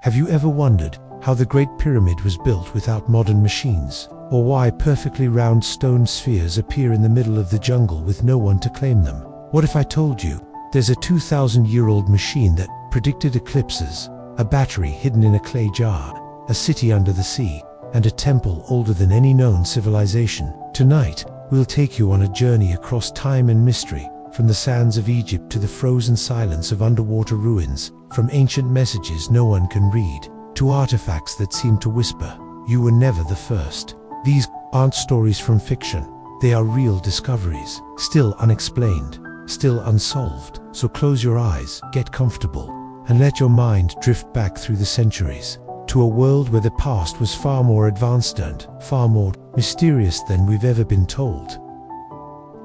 Have you ever wondered how the Great Pyramid was built without modern machines? Or why perfectly round stone spheres appear in the middle of the jungle with no one to claim them? What if I told you there's a 2,000-year-old machine that predicted eclipses, a battery hidden in a clay jar, a city under the sea, and a temple older than any known civilization? Tonight, we'll take you on a journey across time and mystery, from the sands of Egypt to the frozen silence of underwater ruins, from ancient messages no one can read, to artifacts that seem to whisper, "You were never the first." These aren't stories from fiction. They are real discoveries, still unexplained, still unsolved. So close your eyes, get comfortable, and let your mind drift back through the centuries, to a world where the past was far more advanced and far more mysterious than we've ever been told.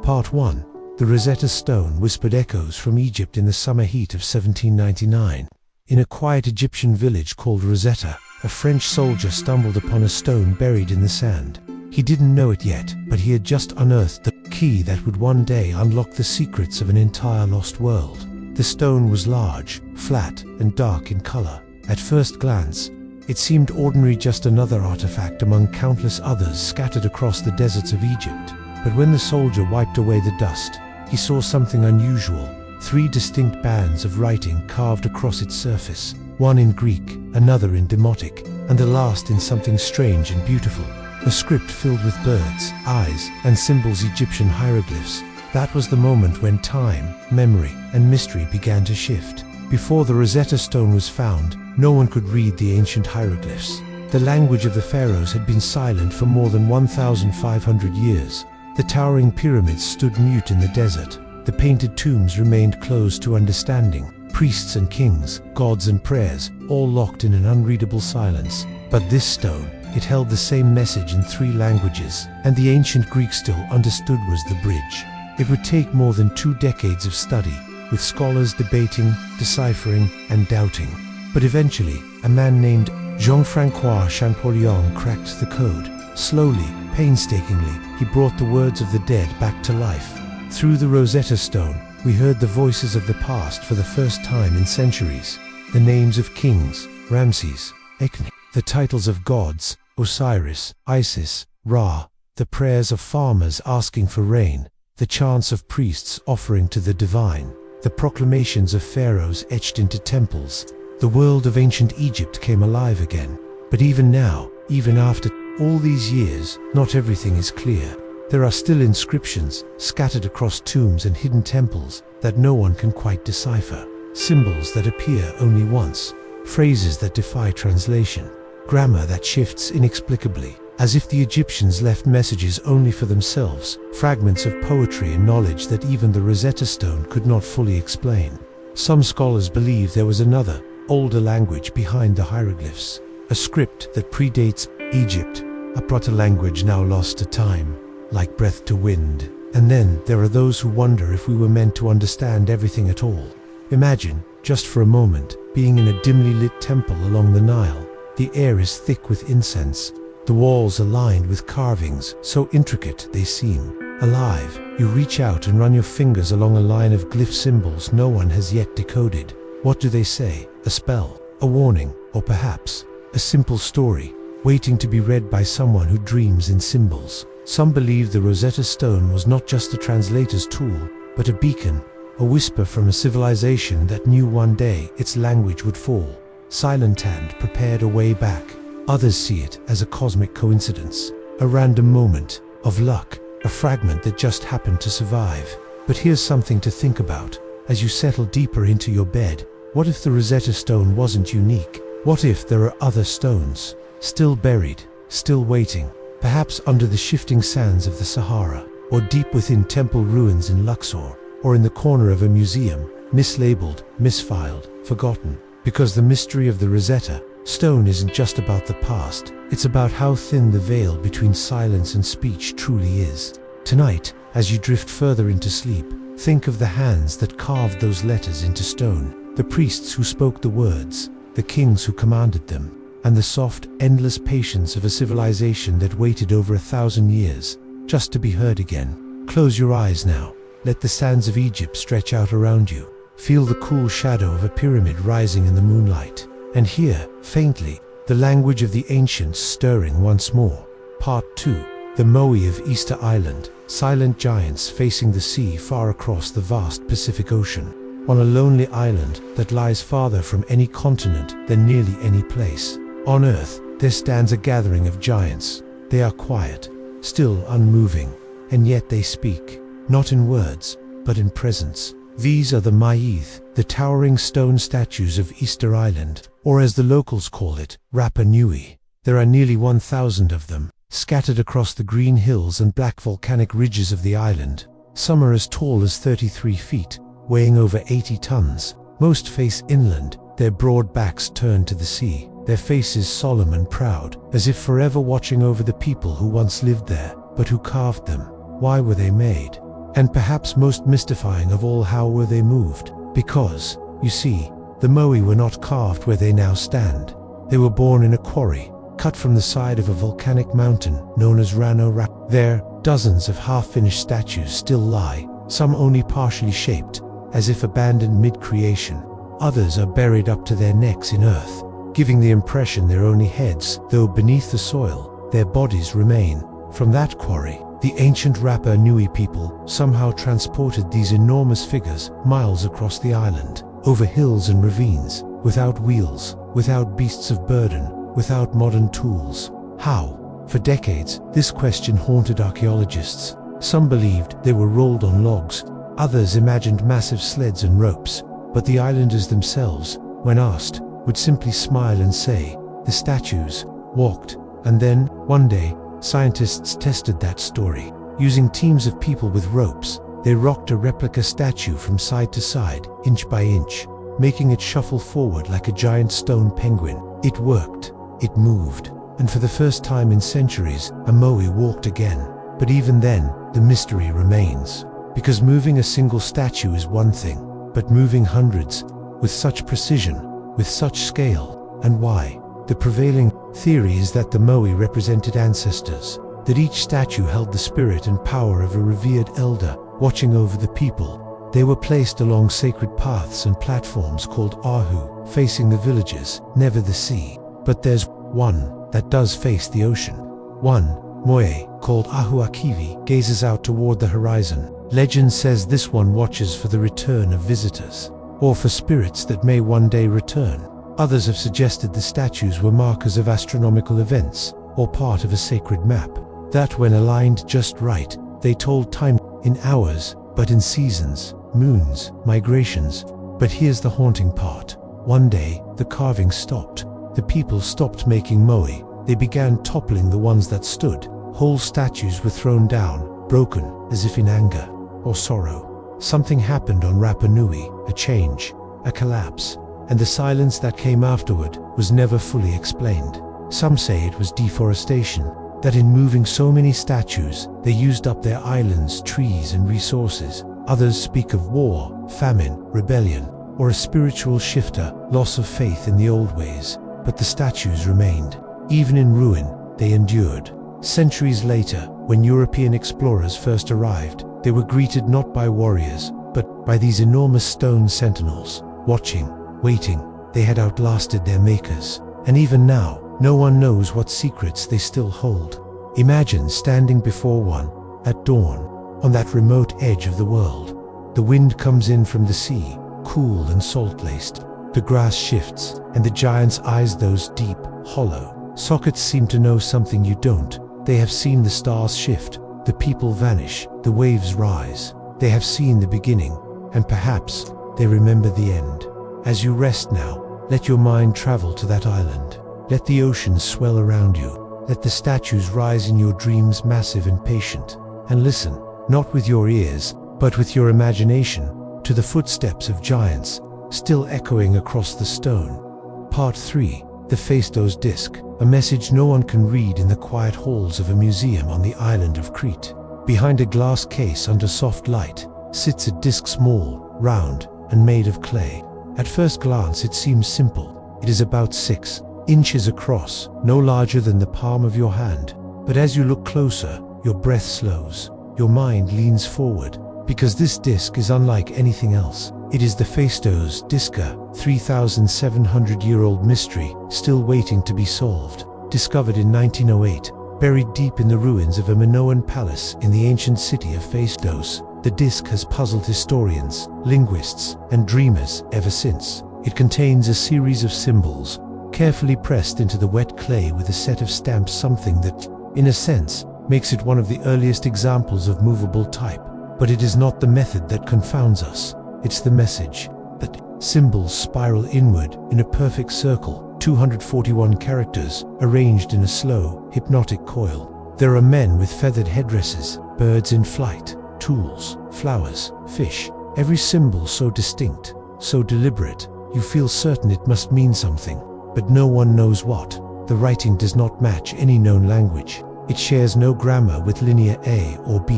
Part 1. The Rosetta Stone whispered echoes from Egypt in the summer heat of 1799. In a quiet Egyptian village called Rosetta, a French soldier stumbled upon a stone buried in the sand. He didn't know it yet, but he had just unearthed the key that would one day unlock the secrets of an entire lost world. The stone was large, flat, and dark in color. At first glance, it seemed ordinary, just another artifact among countless others scattered across the deserts of Egypt. But when the soldier wiped away the dust, he saw something unusual. 3 distinct bands of writing carved across its surface, one in Greek, another in Demotic, and the last in something strange and beautiful. A script filled with birds, eyes, and symbols, Egyptian hieroglyphs. That was the moment when time, memory, and mystery began to shift. Before the Rosetta Stone was found, no one could read the ancient hieroglyphs. The language of the pharaohs had been silent for more than 1,500 years. The towering pyramids stood mute in the desert. The painted tombs remained closed to understanding. Priests and kings, gods and prayers, all locked in an unreadable silence. But this stone, it held the same message in 3 languages, and the ancient Greek still understood was the bridge. It would take more than 2 decades of study, with scholars debating, deciphering, and doubting. But eventually, a man named Jean-Francois Champollion cracked the code. Slowly, painstakingly, he brought the words of the dead back to life. Through the Rosetta Stone, we heard the voices of the past for the first time in centuries. The names of kings, Ramses, Akhenaten, the titles of gods, Osiris, Isis, Ra, the prayers of farmers asking for rain, the chants of priests offering to the divine, the proclamations of pharaohs etched into temples. The world of ancient Egypt came alive again. But even now, even after all these years, not everything is clear. There are still inscriptions scattered across tombs and hidden temples that no one can quite decipher. Symbols that appear only once, phrases that defy translation, grammar that shifts inexplicably, as if the Egyptians left messages only for themselves, fragments of poetry and knowledge that even the Rosetta Stone could not fully explain. Some scholars believe there was another, older language behind the hieroglyphs, a script that predates Egypt, a proto-language now lost to time, like breath to wind. And then there are those who wonder if we were meant to understand everything at all. Imagine, just for a moment, being in a dimly lit temple along the Nile. The air is thick with incense. The walls are lined with carvings, so intricate they seem alive. You reach out and run your fingers along a line of glyph symbols no one has yet decoded. What do they say? A spell, a warning, or perhaps a simple story, waiting to be read by someone who dreams in symbols. Some believe the Rosetta Stone was not just a translator's tool, but a beacon, a whisper from a civilization that knew one day its language would fall, silent and prepared a way back. Others see it as a cosmic coincidence, a random moment of luck, a fragment that just happened to survive. But here's something to think about as you settle deeper into your bed. What if the Rosetta Stone wasn't unique? What if there are other stones, still buried, still waiting? Perhaps under the shifting sands of the Sahara, or deep within temple ruins in Luxor, or in the corner of a museum, mislabeled, misfiled, forgotten. Because the mystery of the Rosetta Stone isn't just about the past, it's about how thin the veil between silence and speech truly is. Tonight, as you drift further into sleep, think of the hands that carved those letters into stone, the priests who spoke the words, the kings who commanded them, and the soft, endless patience of a civilization that waited over 1,000 years, just to be heard again. Close your eyes now. Let the sands of Egypt stretch out around you. Feel the cool shadow of a pyramid rising in the moonlight. And hear, faintly, the language of the ancients stirring once more. Part 2. The moai of Easter Island, silent giants facing the sea far across the vast Pacific Ocean. On a lonely island that lies farther from any continent than nearly any place on Earth, there stands a gathering of giants. They are quiet, still unmoving, and yet they speak, not in words, but in presence. These are the moai, the towering stone statues of Easter Island, or as the locals call it, Rapa Nui. There are nearly 1,000 of them, scattered across the green hills and black volcanic ridges of the island. Some are as tall as 33 feet, weighing over 80 tons. Most face inland, their broad backs turned to the sea, their faces solemn and proud, as if forever watching over the people who once lived there, but who carved them. Why were they made? And perhaps most mystifying of all, how were they moved? Because, you see, the moai were not carved where they now stand. They were born in a quarry, cut from the side of a volcanic mountain known as Rano Rap. There, dozens of half-finished statues still lie, some only partially shaped, as if abandoned mid-creation. Others are buried up to their necks in earth, giving the impression they're only heads, though beneath the soil, their bodies remain. From that quarry, the ancient Rapa Nui people somehow transported these enormous figures miles across the island, over hills and ravines, without wheels, without beasts of burden, without modern tools. How? For decades, this question haunted archaeologists. Some believed they were rolled on logs, others imagined massive sleds and ropes, but the islanders themselves, when asked, would simply smile and say, the statues walked. And then, one day, scientists tested that story. Using teams of people with ropes, they rocked a replica statue from side to side, inch by inch, making it shuffle forward like a giant stone penguin. It worked. It moved. And for the first time in centuries, a moai walked again. But even then, the mystery remains. Because moving a single statue is one thing, but moving hundreds, with such precision, with such scale, and why? The prevailing theory is that the moai represented ancestors, that each statue held the spirit and power of a revered elder, watching over the people. They were placed along sacred paths and platforms called ahu, facing the villages, never the sea. But there's one that does face the ocean. One, moai, called Ahuakivi, gazes out toward the horizon. Legend says this one watches for the return of visitors, or for spirits that may one day return. Others have suggested the statues were markers of astronomical events, or part of a sacred map, that when aligned just right, they told time in hours, but in seasons, moons, migrations. But here's the haunting part. One day, the carving stopped. The people stopped making moai. They began toppling the ones that stood. Whole statues were thrown down, broken, as if in anger or sorrow. Something happened on Rapa Nui, a change, a collapse, and the silence that came afterward was never fully explained. Some say it was deforestation, that in moving so many statues, they used up their islands, trees, and resources. Others speak of war, famine, rebellion, or a spiritual shifter, loss of faith in the old ways. But the statues remained. Even in ruin, they endured. Centuries later, when European explorers first arrived, they were greeted not by warriors, but by these enormous stone sentinels, watching, waiting. They had outlasted their makers. And even now, no one knows what secrets they still hold. Imagine standing before one, at dawn, on that remote edge of the world. The wind comes in from the sea, cool and salt-laced. The grass shifts, and the giant's eyes, those deep, hollow sockets, seem to know something you don't. They have seen the stars shift, the people vanish, the waves rise. They have seen the beginning, and perhaps they remember the end. As you rest now, let your mind travel to that island. Let the ocean swell around you. Let the statues rise in your dreams, massive and patient. And listen, not with your ears, but with your imagination, to the footsteps of giants, still echoing across the stone. Part 3. The Phaistos Disc, a message no one can read in the quiet halls of a museum on the island of Crete. Behind a glass case under soft light, sits a disc, small, round, and made of clay. At first glance it seems simple. It is about 6 inches across, no larger than the palm of your hand. But as you look closer, your breath slows, your mind leans forward, because this disc is unlike anything else. It is the Phaistos Disca, 3,700-year-old mystery, still waiting to be solved. Discovered in 1908, buried deep in the ruins of a Minoan palace in the ancient city of Phaistos, the disc has puzzled historians, linguists, and dreamers ever since. It contains a series of symbols, carefully pressed into the wet clay with a set of stamps, something that, in a sense, makes it one of the earliest examples of movable type. But it is not the method that confounds us, it's the message. That symbols spiral inward in a perfect circle, 241 characters, arranged in a slow, hypnotic coil. There are men with feathered headdresses, birds in flight, tools, flowers, fish, every symbol so distinct, so deliberate, you feel certain it must mean something, but no one knows what. The writing does not match any known language. It shares no grammar with linear A or B.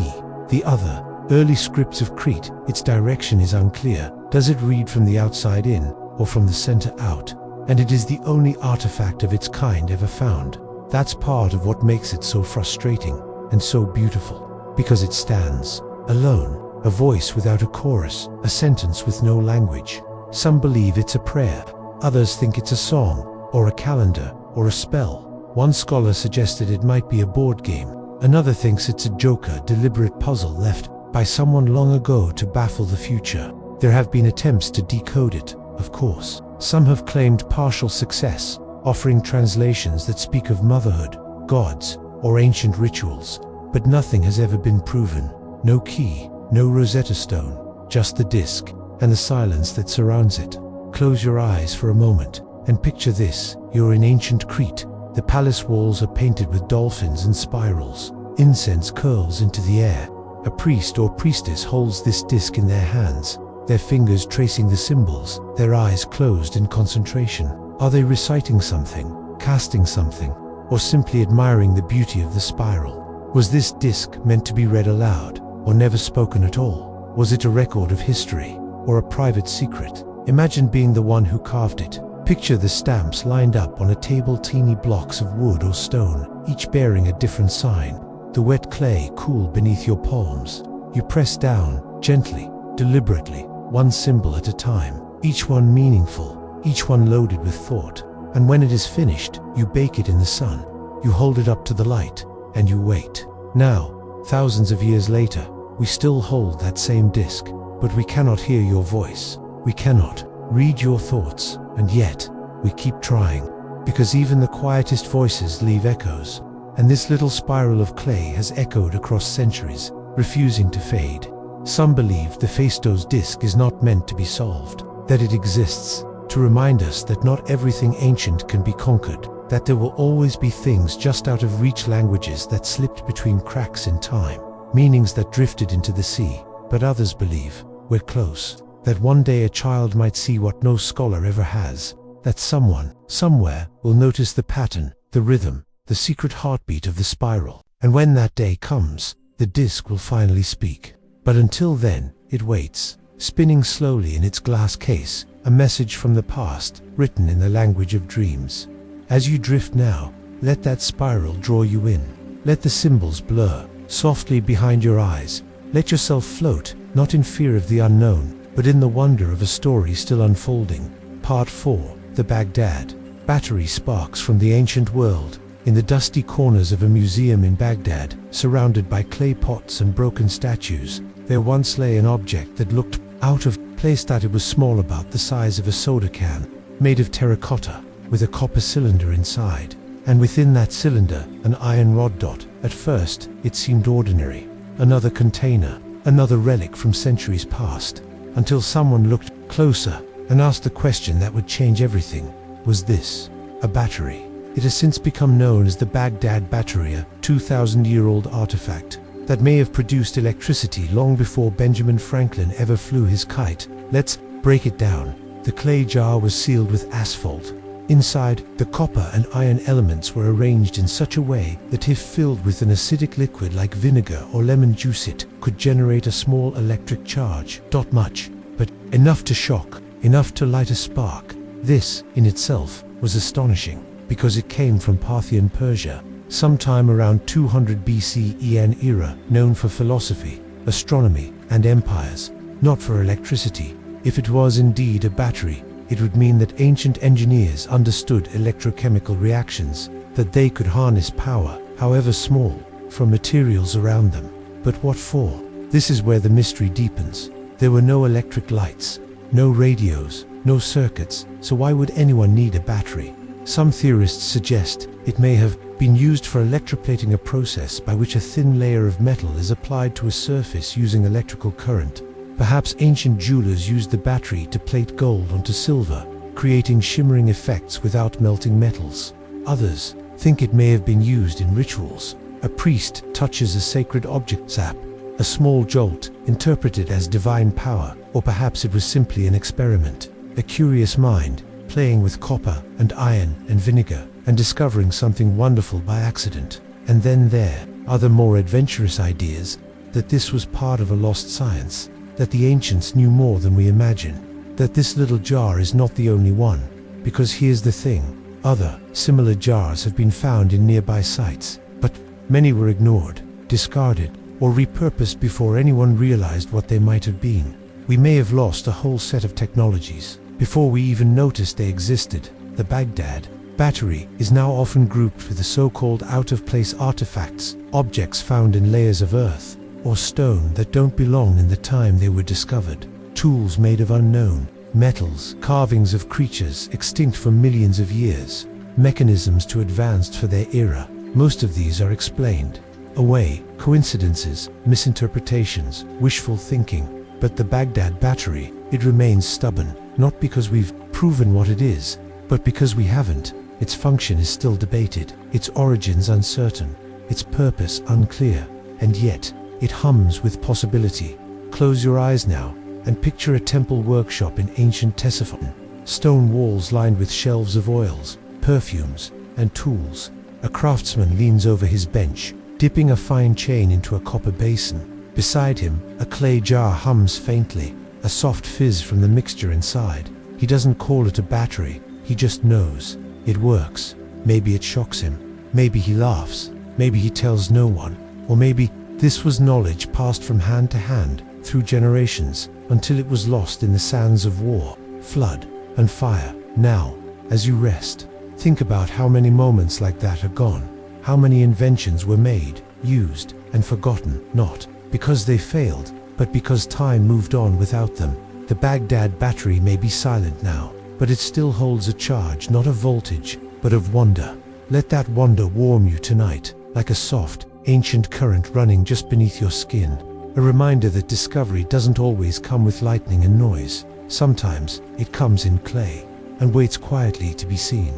The other, early scripts of Crete, its direction is unclear. Does it read from the outside in, or from the center out? And it is the only artifact of its kind ever found. That's part of what makes it so frustrating, and so beautiful. Because it stands alone, a voice without a chorus, a sentence with no language. Some believe it's a prayer, others think it's a song, or a calendar, or a spell. One scholar suggested it might be a board game. Another thinks it's a joker, deliberate puzzle left by someone long ago to baffle the future. There have been attempts to decode it, of course. Some have claimed partial success, offering translations that speak of motherhood, gods, or ancient rituals, but nothing has ever been proven. No key, no Rosetta Stone, just the disc, and the silence that surrounds it. Close your eyes for a moment, and picture this. You're in ancient Crete. The palace walls are painted with dolphins and spirals. Incense curls into the air. A priest or priestess holds this disc in their hands, their fingers tracing the symbols, their eyes closed in concentration. Are they reciting something, casting something, or simply admiring the beauty of the spiral? Was this disc meant to be read aloud, or never spoken at all? Was it a record of history, or a private secret? Imagine being the one who carved it. Picture the stamps lined up on a table, teeny blocks of wood or stone, each bearing a different sign. The wet clay cool beneath your palms. You press down, gently, deliberately, one symbol at a time, each one meaningful, each one loaded with thought. And when it is finished, you bake it in the sun. You hold it up to the light, and you wait. Now, thousands of years later, we still hold that same disc, but we cannot hear your voice. We cannot read your thoughts, and yet, we keep trying, because even the quietest voices leave echoes, and this little spiral of clay has echoed across centuries, refusing to fade. Some believe the Phaistos disc is not meant to be solved, that it exists to remind us that not everything ancient can be conquered, that there will always be things just out of reach, languages that slipped between cracks in time, meanings that drifted into the sea. But others believe we're close, that one day a child might see what no scholar ever has, that someone, somewhere, will notice the pattern, the rhythm, the secret heartbeat of the spiral. And when that day comes, the disc will finally speak. But until then, it waits, spinning slowly in its glass case, a message from the past, written in the language of dreams. As you drift now, let that spiral draw you in. Let the symbols blur softly behind your eyes. Let yourself float, not in fear of the unknown, but in the wonder of a story still unfolding. Part 4. The Baghdad Battery. Sparks from the ancient world. In the dusty corners of a museum in Baghdad, surrounded by clay pots and broken statues, there once lay an object that looked out of place. That it was small, about the size of a soda can, made of terracotta, with a copper cylinder inside, and within that cylinder, an iron rod dot. At first, it seemed ordinary, another container, another relic from centuries past, until someone looked closer and asked the question that would change everything. Was this a battery? It has since become known as the Baghdad Battery, a 2,000-year-old artifact that may have produced electricity long before Benjamin Franklin ever flew his kite. Let's break it down. The clay jar was sealed with asphalt. Inside, the copper and iron elements were arranged in such a way that if filled with an acidic liquid like vinegar or lemon juice, it could generate a small electric charge. Not much, but enough to shock, enough to light a spark. This, in itself, was astonishing, because it came from Parthian Persia, sometime around 200 BCE, an era known for philosophy, astronomy, and empires, not for electricity. If it was indeed a battery, it would mean that ancient engineers understood electrochemical reactions, that they could harness power, however small, from materials around them. But what for? This is where the mystery deepens. There were no electric lights, no radios, no circuits, so why would anyone need a battery? Some theorists suggest it may have been used for electroplating, a process by which a thin layer of metal is applied to a surface using electrical current. Perhaps ancient jewelers used the battery to plate gold onto silver, creating shimmering effects without melting metals. Others think it may have been used in rituals. A priest touches a sacred object, zap, a small jolt, interpreted as divine power, or perhaps it was simply an experiment, a curious mind, playing with copper and iron and vinegar, and discovering something wonderful by accident. And then there are the more adventurous ideas that this was part of a lost science, that the ancients knew more than we imagine, that this little jar is not the only one, because here's the thing, other, similar jars have been found in nearby sites, but many were ignored, discarded, or repurposed before anyone realized what they might have been. We may have lost a whole set of technologies before we even noticed they existed. The Baghdad Battery is now often grouped with the so-called out-of-place artifacts, objects found in layers of earth or stone that don't belong in the time they were discovered, tools made of unknown metals, carvings of creatures extinct for millions of years, mechanisms too advanced for their era. Most of these are explained away, coincidences, misinterpretations, wishful thinking. But the Baghdad Battery, it remains stubborn, not because we've proven what it is, but because we haven't. Its function is still debated, its origins uncertain, its purpose unclear, and yet it hums with possibility. Close your eyes now and picture a temple workshop in ancient Ctesiphon. Stone walls lined with shelves of oils, perfumes, and tools. A craftsman leans over his bench, dipping a fine chain into a copper basin. Beside him, a clay jar hums faintly, a soft fizz from the mixture inside. He doesn't call it a battery, he just knows. It works. Maybe it shocks him. Maybe he laughs. Maybe he tells no one. Or maybe this was knowledge passed from hand to hand, through generations, until it was lost in the sands of war, flood, and fire. Now, as you rest, think about how many moments like that are gone. How many inventions were made, used, and forgotten, not because they failed, but because time moved on without them. The Baghdad Battery may be silent now, but it still holds a charge, not of voltage, but of wonder. Let that wonder warm you tonight, like a soft, ancient current running just beneath your skin. A reminder that discovery doesn't always come with lightning and noise. Sometimes it comes in clay, and waits quietly to be seen.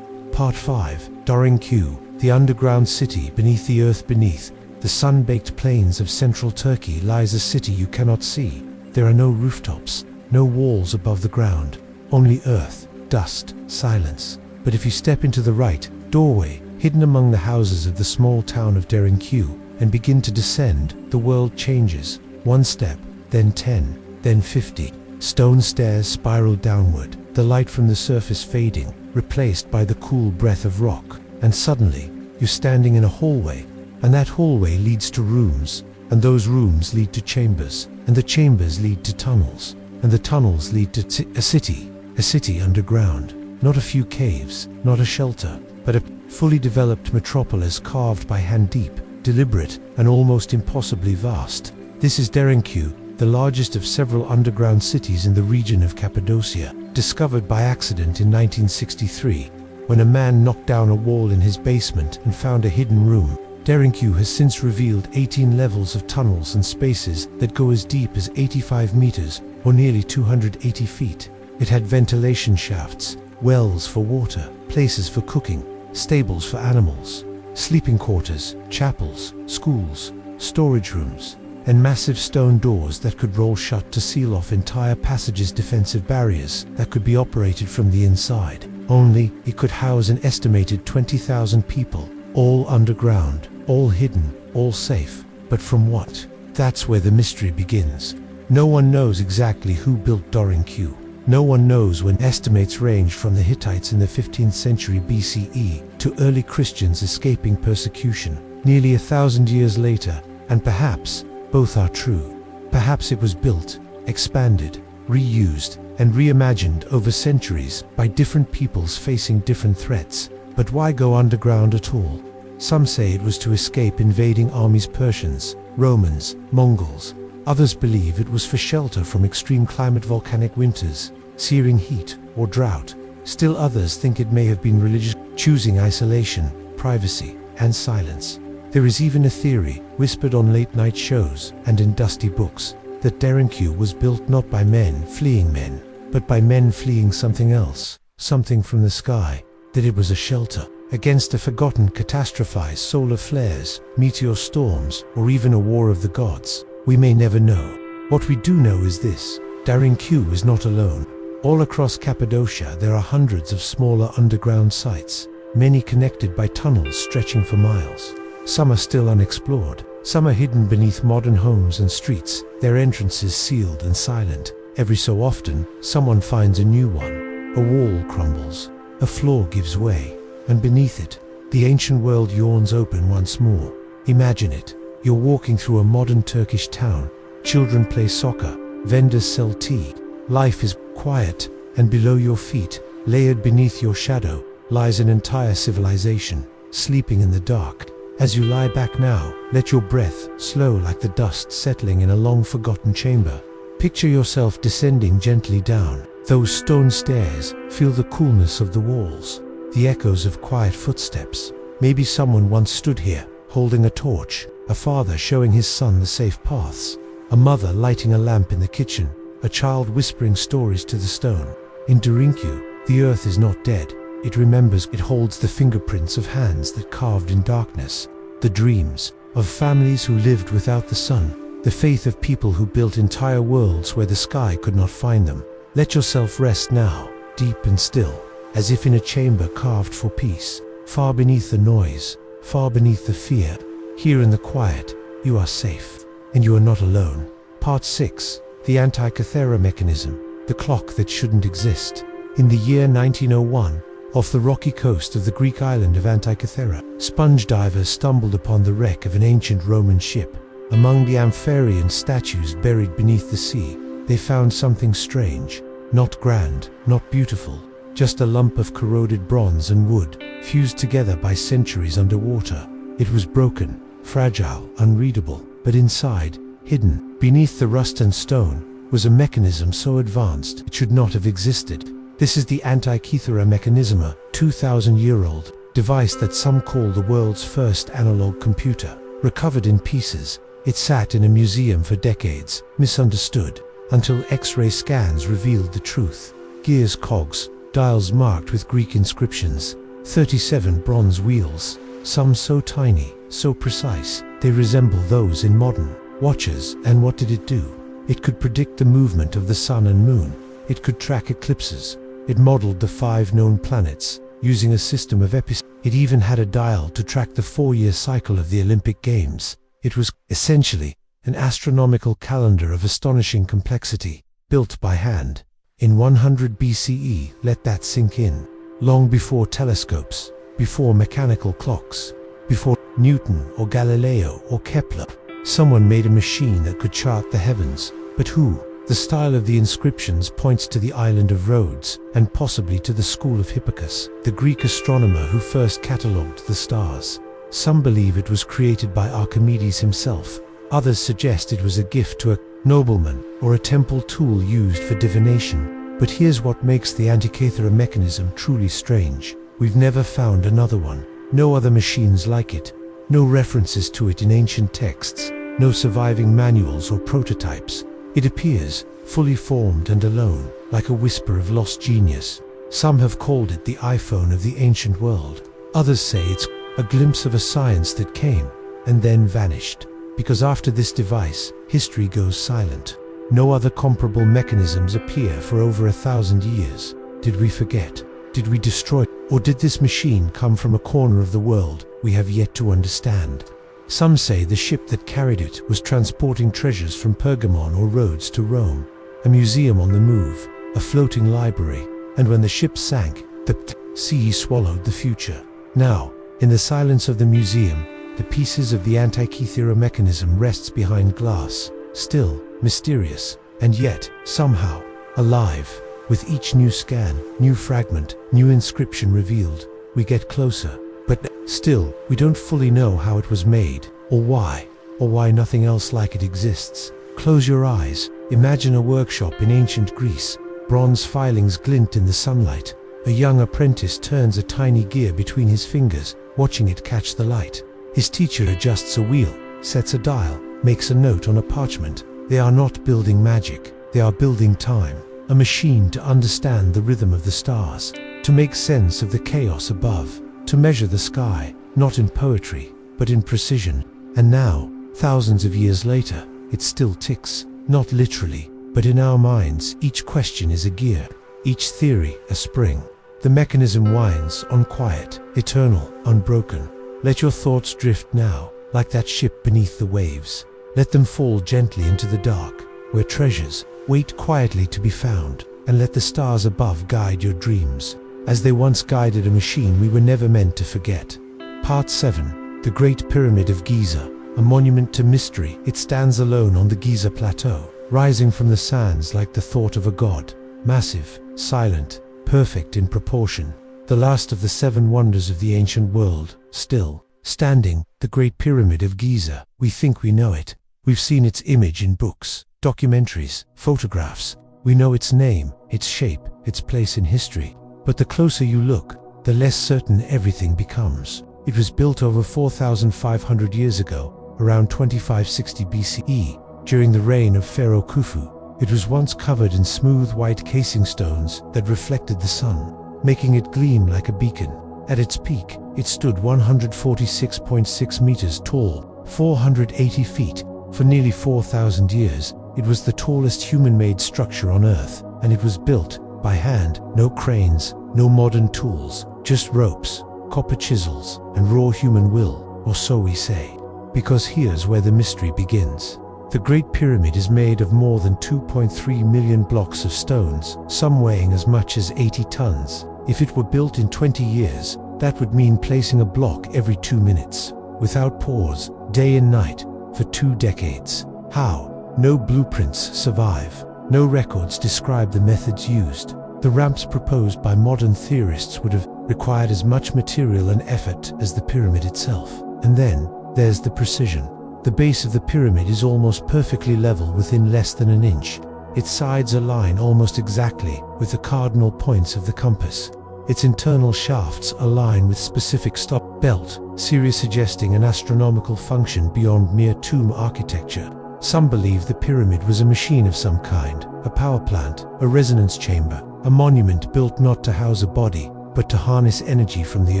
Part 5, Dorinkyu, the underground city beneath the earth. Beneath the sun-baked plains of central Turkey lies a city you cannot see. There are no rooftops, no walls above the ground, only earth, dust, silence. But if you step into the right doorway, hidden among the houses of the small town of Dorinkyu, and begin to descend, the world changes. One step, then 10, then 50. Stone stairs spiral downward, the light from the surface fading, replaced by the cool breath of rock. And suddenly, you're standing in a hallway, and that hallway leads to rooms, and those rooms lead to chambers, and the chambers lead to tunnels, and the tunnels lead to a city underground. Not a few caves, not a shelter, but a fully developed metropolis carved by hand, deep, deliberate, and almost impossibly vast. This is Dorinkyu, the largest of several underground cities in the region of Cappadocia, discovered by accident in 1963, when a man knocked down a wall in his basement and found a hidden room. Dorinkyu has since revealed 18 levels of tunnels and spaces that go as deep as 85 meters, or nearly 280 feet. It had ventilation shafts, wells for water, places for cooking, stables for animals, sleeping quarters, chapels, schools, storage rooms, and massive stone doors that could roll shut to seal off entire passages, defensive barriers that could be operated from the inside. Only, it could house an estimated 20,000 people, all underground, all hidden, all safe. But from what? That's where the mystery begins. No one knows exactly who built Dorinkyu. No one knows when. Estimates range from the Hittites in the 15th century BCE to early Christians escaping persecution nearly 1,000 years later, and perhaps both are true. Perhaps it was built, expanded, reused, and reimagined over centuries by different peoples facing different threats. But why go underground at all? Some say it was to escape invading armies: Persians, Romans, Mongols. Others believe it was for shelter from extreme climate, volcanic winters, searing heat, or drought. Still others think it may have been religious, choosing isolation, privacy, and silence. There is even a theory, whispered on late-night shows and in dusty books, that Derinku was built not by men fleeing men, but by men fleeing something else, something from the sky, that it was a shelter against a forgotten catastrophized solar flares, meteor storms, or even a war of the gods. We may never know. What we do know is this: Derinku is not alone. All across Cappadocia there are hundreds of smaller underground sites, many connected by tunnels stretching for miles. Some are still unexplored. Some are hidden beneath modern homes and streets, their entrances sealed and silent. Every so often, someone finds a new one. A wall crumbles, a floor gives way, and beneath it, the ancient world yawns open once more. Imagine it. You're walking through a modern Turkish town. Children play soccer, vendors sell tea. Life is quiet, and below your feet, layered beneath your shadow, lies an entire civilization, sleeping in the dark. As you lie back now, let your breath slow like the dust settling in a long-forgotten chamber. Picture yourself descending gently down those stone stairs. Feel the coolness of the walls, the echoes of quiet footsteps. Maybe someone once stood here, holding a torch, a father showing his son the safe paths, a mother lighting a lamp in the kitchen, a child whispering stories to the stone. In Derinku, the earth is not dead. It remembers. It holds the fingerprints of hands that carved in darkness, the dreams of families who lived without the sun, the faith of people who built entire worlds where the sky could not find them. Let yourself rest now, deep and still, as if in a chamber carved for peace, far beneath the noise, far beneath the fear. Here in the quiet, you are safe, and you are not alone. Part 6. The Antikythera mechanism, the clock that shouldn't exist. In the year 1901, off the rocky coast of the Greek island of Antikythera, sponge divers stumbled upon the wreck of an ancient Roman ship. Among the Amphitryon statues buried beneath the sea, they found something strange, not grand, not beautiful, just a lump of corroded bronze and wood, fused together by centuries underwater. It was broken, fragile, unreadable, but inside, hidden, beneath the rust and stone, was a mechanism so advanced it should not have existed. This is the Antikythera mechanism, a 2,000-year-old device that some call the world's first analog computer. Recovered in pieces, it sat in a museum for decades, misunderstood, until X-ray scans revealed the truth. Gears, cogs, dials marked with Greek inscriptions, 37 bronze wheels, some so tiny, so precise, they resemble those in modern watches. And what did it do? It could predict the movement of the sun and moon. It could track eclipses. It modeled the 5 known planets, using a system of epicycles. It even had a dial to track the 4-year cycle of the Olympic Games. It was, essentially, an astronomical calendar of astonishing complexity, built by hand. In 100 BCE, let that sink in. Long before telescopes, before mechanical clocks, before Newton or Galileo or Kepler, someone made a machine that could chart the heavens. But who? The style of the inscriptions points to the island of Rhodes, and possibly to the school of Hipparchus, the Greek astronomer who first catalogued the stars. Some believe it was created by Archimedes himself. Others suggest it was a gift to a nobleman, or a temple tool used for divination. But here's what makes the Antikythera mechanism truly strange. We've never found another one. No other machines like it. No references to it in ancient texts. No surviving manuals or prototypes. It appears, fully formed and alone, like a whisper of lost genius. Some have called it the iPhone of the ancient world. Others say it's a glimpse of a science that came, and then vanished. Because after this device, history goes silent. No other comparable mechanisms appear for over 1,000 years. Did we forget? Did we destroy? Or did this machine come from a corner of the world we have yet to understand? Some say the ship that carried it was transporting treasures from Pergamon or Rhodes to Rome, a museum on the move, a floating library, and when the ship sank, the sea swallowed the future. Now, in the silence of the museum, the pieces of the Antikythera mechanism rests behind glass, still, mysterious, and yet, somehow, alive. With each new scan, new fragment, new inscription revealed, we get closer. But still, we don't fully know how it was made, or why nothing else like it exists. Close your eyes, imagine a workshop in ancient Greece. Bronze filings glint in the sunlight. A young apprentice turns a tiny gear between his fingers, watching it catch the light. His teacher adjusts a wheel, sets a dial, makes a note on a parchment. They are not building magic, they are building time. A machine to understand the rhythm of the stars, to make sense of the chaos above, to measure the sky, not in poetry, but in precision. And now, thousands of years later, it still ticks, not literally, but in our minds. Each question is a gear, each theory a spring. The mechanism winds on quiet, eternal, unbroken. Let your thoughts drift now, like that ship beneath the waves. Let them fall gently into the dark, where treasures wait quietly to be found, and let the stars above guide your dreams, as they once guided a machine we were never meant to forget. Part 7. The Great Pyramid of Giza, a monument to mystery. It stands alone on the Giza Plateau, rising from the sands like the thought of a god, massive, silent, perfect in proportion. The last of the 7 wonders of the ancient world, still standing, the Great Pyramid of Giza. We think we know it. We've seen its image in books, documentaries, photographs. We know its name, its shape, its place in history. But the closer you look, the less certain everything becomes. It was built over 4,500 years ago, around 2560 BCE, during the reign of Pharaoh Khufu. It was once covered in smooth white casing stones that reflected the sun, making it gleam like a beacon. At its peak, it stood 146.6 meters tall, 480 feet. For nearly 4,000 years, it was the tallest human-made structure on Earth, and it was built by hand. No cranes, no modern tools, just ropes, copper chisels, and raw human will, or so we say. Because here's where the mystery begins. The Great Pyramid is made of more than 2.3 million blocks of stones, some weighing as much as 80 tons. If it were built in 20 years, that would mean placing a block every 2 minutes, without pause, day and night, for 2 decades. How? No blueprints survive. No records describe the methods used. The ramps proposed by modern theorists would have required as much material and effort as the pyramid itself. And then, there's the precision. The base of the pyramid is almost perfectly level within less than an inch. Its sides align almost exactly with the cardinal points of the compass. Its internal shafts align with specific stop belt, suggesting an astronomical function beyond mere tomb architecture. Some believe the pyramid was a machine of some kind, a power plant, a resonance chamber, a monument built not to house a body, but to harness energy from the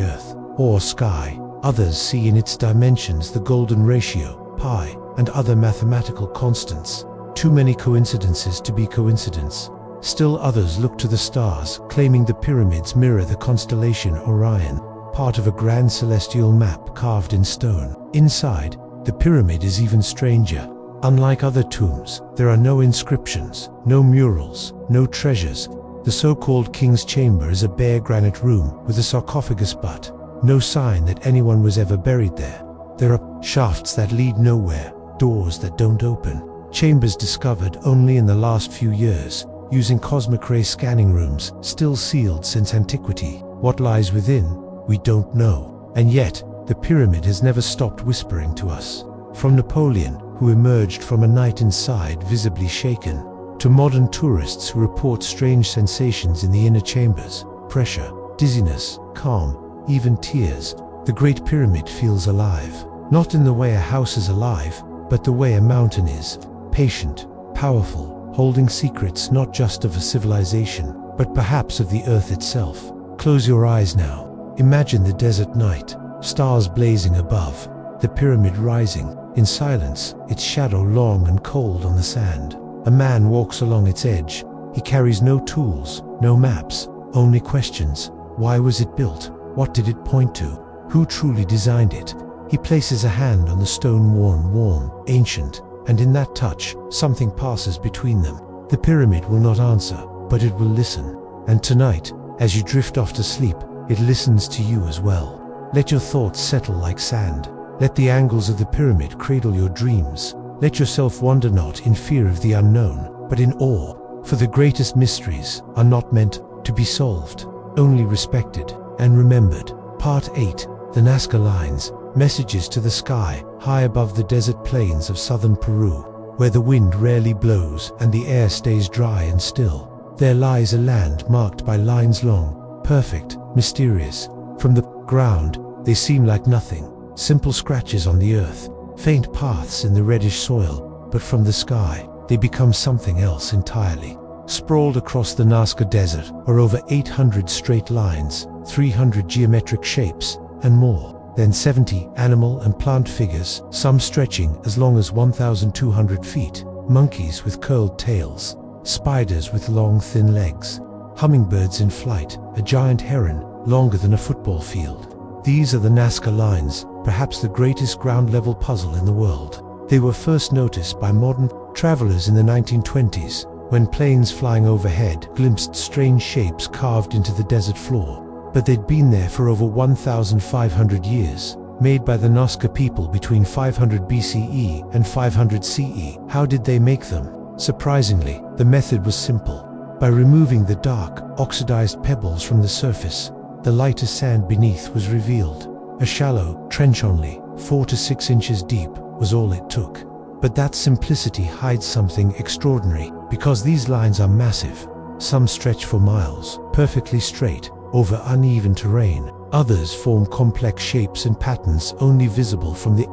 earth or sky. Others see in its dimensions the golden ratio, pi, and other mathematical constants. Too many coincidences to be coincidence. Still others look to the stars, claiming the pyramids mirror the constellation Orion, part of a grand celestial map carved in stone. Inside, the pyramid is even stranger. Unlike other tombs, there are no inscriptions, no murals, no treasures. The so-called King's Chamber is a bare granite room with a sarcophagus, but no sign that anyone was ever buried there. There are shafts that lead nowhere, doors that don't open, chambers discovered only in the last few years, using cosmic ray scanning rooms, still sealed since antiquity. What lies within, we don't know. And yet, the pyramid has never stopped whispering to us. From Napoleon, who emerged from a night inside visibly shaken, to modern tourists who report strange sensations in the inner chambers, pressure, dizziness, calm, even tears, the Great Pyramid feels alive. Not in the way a house is alive, but the way a mountain is, patient, powerful, holding secrets not just of a civilization, but perhaps of the earth itself. Close your eyes now. Imagine the desert night, stars blazing above, the pyramid rising, in silence, its shadow long and cold on the sand. A man walks along its edge. He carries no tools, no maps, only questions. Why was it built? What did it point to? Who truly designed it? He places a hand on the stone worn, warm, ancient, and in that touch, something passes between them. The pyramid will not answer, but it will listen. And tonight, as you drift off to sleep, it listens to you as well. Let your thoughts settle like sand. Let the angles of the pyramid cradle your dreams. Let yourself wander not in fear of the unknown, but in awe For the greatest mysteries are not meant to be solved, only respected and remembered. Part 8. The Nazca Lines. Messages to the sky, high above the desert plains of southern Peru, where the wind rarely blows and the air stays dry and still. There lies a land marked by lines long, perfect, mysterious. From the ground, they seem like nothing, simple scratches on the earth, faint paths in the reddish soil, but from the sky, they become something else entirely. Sprawled across the Nazca Desert are over 800 straight lines, 300 geometric shapes, and more than 70 animal and plant figures, some stretching as long as 1,200 feet, monkeys with curled tails, spiders with long thin legs, hummingbirds in flight, a giant heron longer than a football field. These are the Nazca Lines, perhaps the greatest ground-level puzzle in the world. They were first noticed by modern travelers in the 1920s, when planes flying overhead glimpsed strange shapes carved into the desert floor. But they'd been there for over 1,500 years, made by the Nazca people between 500 BCE and 500 CE. How did they make them? Surprisingly, the method was simple. By removing the dark, oxidized pebbles from the surface, the lighter sand beneath was revealed. A shallow trench only, 4 to 6 inches deep, was all it took. But that simplicity hides something extraordinary, because these lines are massive. Some stretch for miles, perfectly straight, over uneven terrain. Others form complex shapes and patterns only visible from the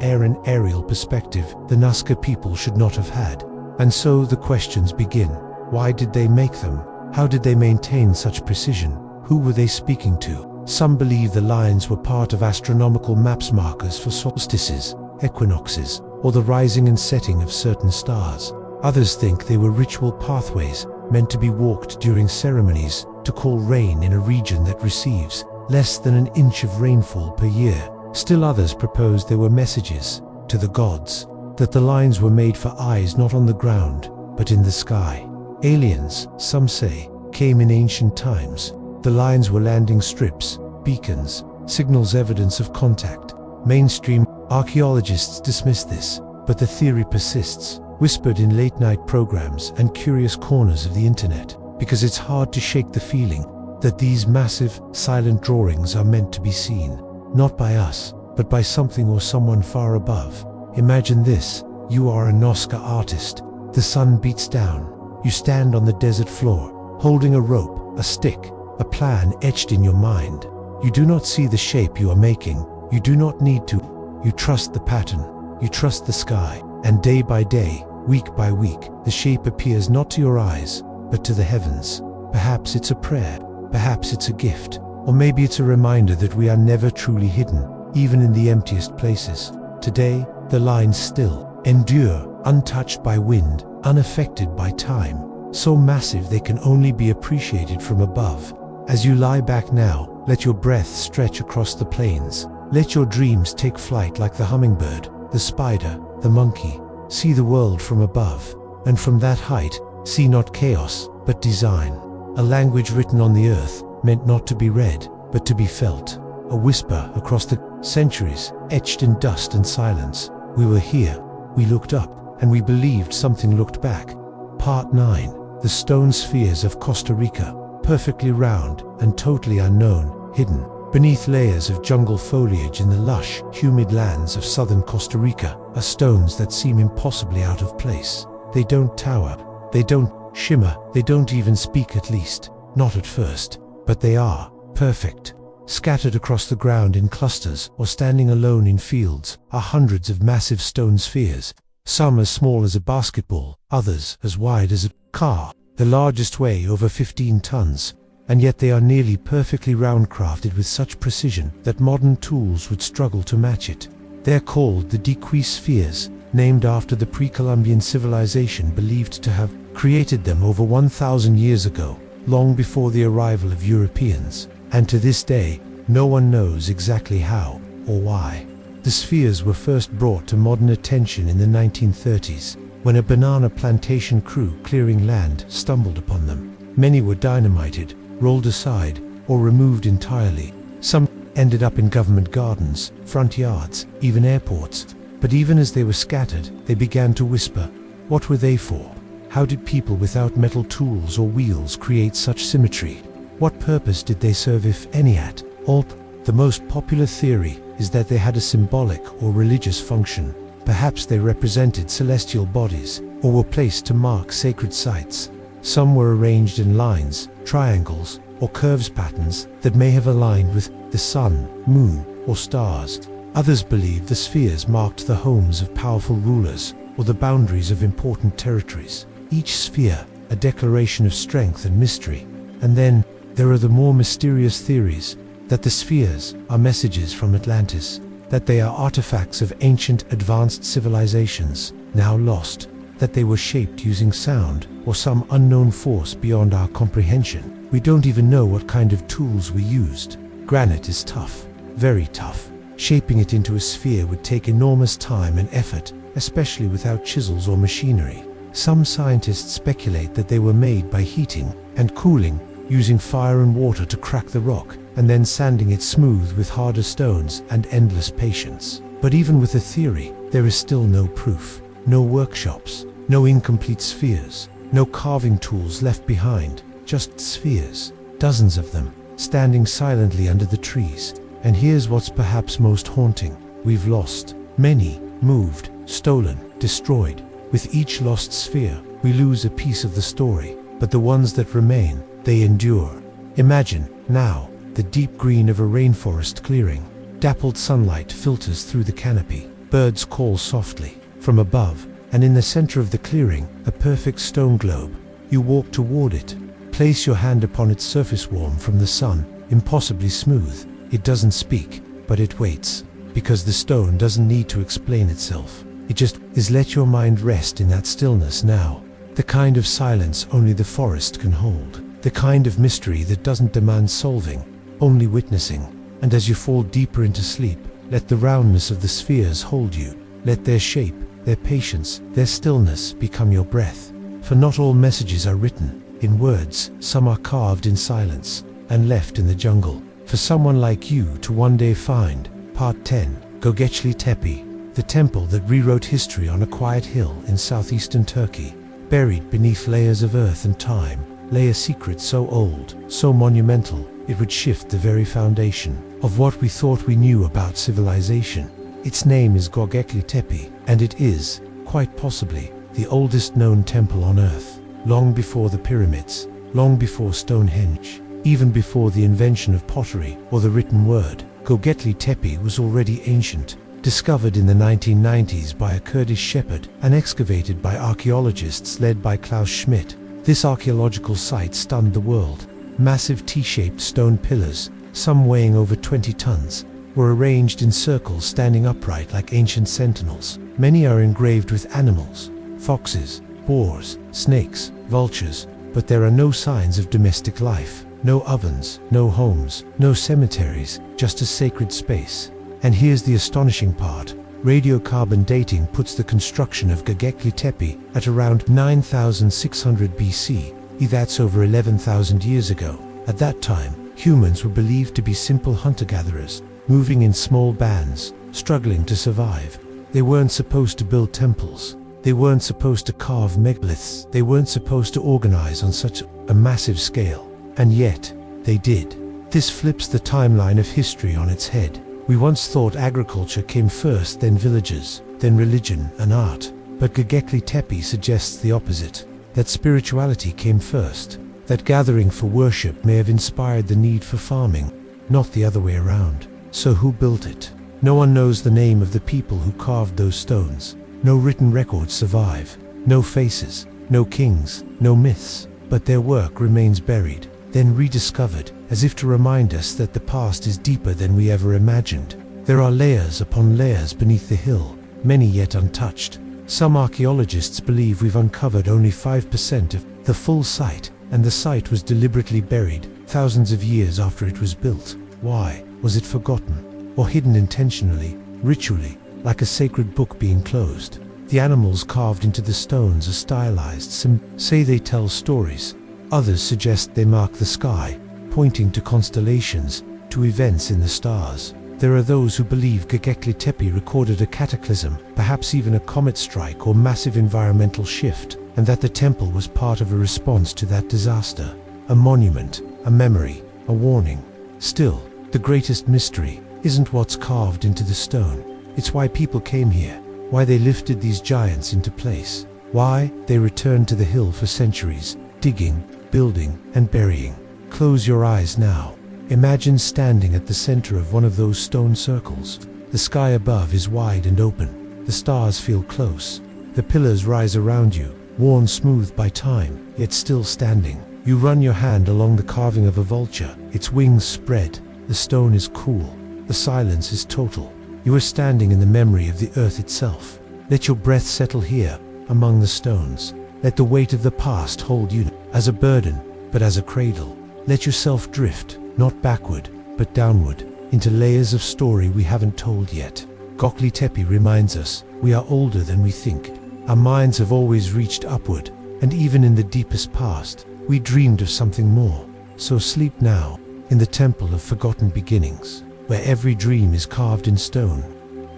aerial perspective the Nazca people should not have had. And so the questions begin. Why did they make them? How did they maintain such precision? Who were they speaking to? Some believe the lines were part of astronomical maps, markers for solstices, equinoxes, or the rising and setting of certain stars. Others think they were ritual pathways meant to be walked during ceremonies to call rain in a region that receives less than an inch of rainfall per year. Still others propose they were messages to the gods, that the lines were made for eyes not on the ground, but in the sky. Aliens, some say, came in ancient times. The lines were landing strips, beacons, signals, evidence of contact. Mainstream archaeologists dismiss this, but the theory persists, whispered in late-night programs and curious corners of the internet, because it's hard to shake the feeling that these massive, silent drawings are meant to be seen, not by us, but by something or someone far above. Imagine this: you are a Nazca artist. The sun beats down. You stand on the desert floor, holding a rope, a stick, a plan etched in your mind. You do not see the shape you are making. You do not need to. You trust the pattern. You trust the sky. And day by day, week by week, the shape appears not to your eyes, but to the heavens. Perhaps it's a prayer. Perhaps it's a gift. Or maybe it's a reminder that we are never truly hidden, even in the emptiest places. Today, the lines still endure, untouched by wind, unaffected by time, so massive they can only be appreciated from above. As you lie back now, let your breath stretch across the plains. Let your dreams take flight like the hummingbird, the spider, the monkey. See the world from above, and from that height, see not chaos, but design. A language written on the earth, meant not to be read, but to be felt. A whisper across the centuries, etched in dust and silence. We were here, we looked up, and we believed something looked back. Part 9. The stone spheres of Costa Rica, perfectly round and totally unknown, hidden beneath layers of jungle foliage in the lush, humid lands of southern Costa Rica, are stones that seem impossibly out of place. They don't tower, they don't shimmer, they don't even speak, at least, not at first, but they are perfect. Scattered across the ground in clusters or standing alone in fields are hundreds of massive stone spheres, some as small as a basketball, others as wide as a car. The largest weigh over 15 tons, and yet they are nearly perfectly round, crafted with such precision that modern tools would struggle to match it. They're called the defy spheres, named after the pre-Columbian civilization believed to have created them over 1,000 years ago, long before the arrival of Europeans. And to this day, no one knows exactly how or why. The spheres were first brought to modern attention in the 1930s, when a banana plantation crew clearing land stumbled upon them. Many were dynamited, rolled aside, or removed entirely. Some ended up in government gardens, front yards, even airports. But even as they were scattered, they began to whisper. What were they for? How did people without metal tools or wheels create such symmetry? What purpose did they serve, if any, at all? The most popular theory is that they had a symbolic or religious function. Perhaps they represented celestial bodies, or were placed to mark sacred sites. Some were arranged in lines, triangles, or curves patterns that may have aligned with the sun, moon, or stars. Others believed the spheres marked the homes of powerful rulers, or the boundaries of important territories. Each sphere a declaration of strength and mystery. And then there are the more mysterious theories that the spheres are messages from Atlantis, that they are artifacts of ancient advanced civilizations, now lost, that they were shaped using sound or some unknown force beyond our comprehension. We don't even know what kind of tools we used. Granite is tough, very tough. Shaping it into a sphere would take enormous time and effort, especially without chisels or machinery. Some scientists speculate that they were made by heating and cooling, using fire and water to crack the rock, and then sanding it smooth with harder stones and endless patience. But even with a theory, there is still no proof. No workshops, no incomplete spheres, no carving tools left behind, just spheres, dozens of them, standing silently under the trees. And here's what's perhaps most haunting. We've lost many, moved, stolen, destroyed. With each lost sphere, we lose a piece of the story, but the ones that remain, they endure. Imagine, now, the deep green of a rainforest clearing. Dappled sunlight filters through the canopy. Birds call softly from above, and in the center of the clearing, a perfect stone globe. You walk toward it. Place your hand upon its surface, warm from the sun, impossibly smooth. It doesn't speak, but it waits, because the stone doesn't need to explain itself. It just is. Let your mind rest in that stillness now. The kind of silence only the forest can hold. The kind of mystery that doesn't demand solving, only witnessing. And as you fall deeper into sleep, let the roundness of the spheres hold you. Let their shape, their patience, their stillness become your breath. For not all messages are written in words. Some are carved in silence and left in the jungle, for someone like you to one day find. Part 10. Göbekli Tepe, the temple that rewrote history on a quiet hill in southeastern Turkey. Buried beneath layers of earth and time lay a secret so old, so monumental, it would shift the very foundation of what we thought we knew about civilization. Its name is Göbekli Tepe, and it is, quite possibly, the oldest known temple on earth. Long before the pyramids, long before Stonehenge, even before the invention of pottery or the written word, Göbekli Tepe was already ancient. Discovered in the 1990s by a Kurdish shepherd and excavated by archaeologists led by Klaus Schmidt, this archaeological site stunned the world. Massive T-shaped stone pillars, some weighing over 20 tons, were arranged in circles standing upright like ancient sentinels. Many are engraved with animals, foxes, boars, snakes, vultures, but there are no signs of domestic life. No ovens, no homes, no cemeteries, just a sacred space. And here's the astonishing part. Radiocarbon dating puts the construction of Göbekli Tepe at around 9,600 BC. That's over 11,000 years ago. At that time, humans were believed to be simple hunter-gatherers, moving in small bands, struggling to survive. They weren't supposed to build temples. They weren't supposed to carve megaliths. They weren't supposed to organize on such a massive scale. And yet, they did. This flips the timeline of history on its head. We once thought agriculture came first, then villages, then religion and art. But Göbekli Tepe suggests the opposite, that spirituality came first, that gathering for worship may have inspired the need for farming, not the other way around. So who built it? No one knows the name of the people who carved those stones. No written records survive, no faces, no kings, no myths, but their work remains buried, then rediscovered, as if to remind us that the past is deeper than we ever imagined. There are layers upon layers beneath the hill, many yet untouched. Some archaeologists believe we've uncovered only 5% of the full site, and the site was deliberately buried thousands of years after it was built. Why? Was it forgotten? Or hidden intentionally, ritually, like a sacred book being closed? The animals carved into the stones are stylized. Some say they tell stories. Others suggest they mark the sky, pointing to constellations, to events in the stars. There are those who believe Göbekli Tepe recorded a cataclysm, perhaps even a comet strike or massive environmental shift, and that the temple was part of a response to that disaster. A monument, a memory, a warning. Still, the greatest mystery isn't what's carved into the stone. It's why people came here, why they lifted these giants into place, why they returned to the hill for centuries, digging, building, and burying. Close your eyes now. Imagine standing at the center of one of those stone circles. The sky above is wide and open. The stars feel close. The pillars rise around you, worn smooth by time, yet still standing. You run your hand along the carving of a vulture, its wings spread. The stone is cool. The silence is total. You are standing in the memory of the earth itself. Let your breath settle here, among the stones. Let the weight of the past hold you, as a burden, but as a cradle. Let yourself drift, not backward, but downward, into layers of story we haven't told yet. Göbekli Tepe reminds us, we are older than we think. Our minds have always reached upward, and even in the deepest past, we dreamed of something more. So sleep now, in the temple of forgotten beginnings, where every dream is carved in stone.